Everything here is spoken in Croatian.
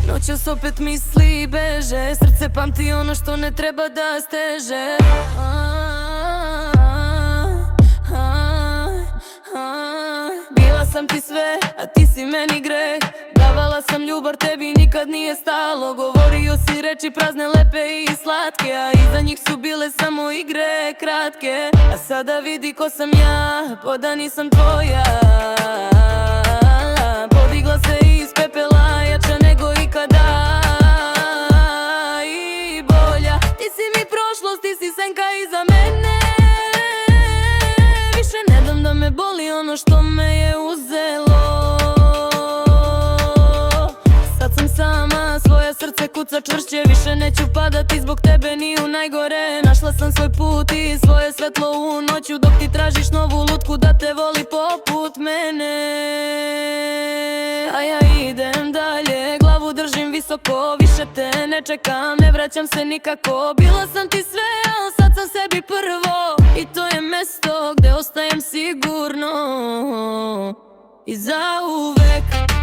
Noćas opet misli beže, srce pamti ono što ne treba da steže. Bila sam ti sve, a ti si meni greh. Davala sam ljubav, tebi nikad nije stalo. Govorio si reči prazne, lepe i slatke, a iza njih su bile samo igre kratke. A sada vidi ko sam ja, poda nisam tvoja. Podigla se iz pepela, jača nego ikada i bolja. Ti si mi prošlost, ti si senka iza mene. Više ne dam da me boli ono što me je uzelo. Sad sam sama, svoje srce kuca čvršće. Više neću padati zbog tebe ni u najgore. Našla sam svoj put i svoje svetlo u noću, dok ti tražiš novu lutku da te voli poput mene. A ja idem dalje, glavu držim visoko. Više te ne čekam, ne vraćam se nikako. Bila sam ti sve, a sad sam sebi prvo. I to je mesto gde ostajem sigurno i zauvek.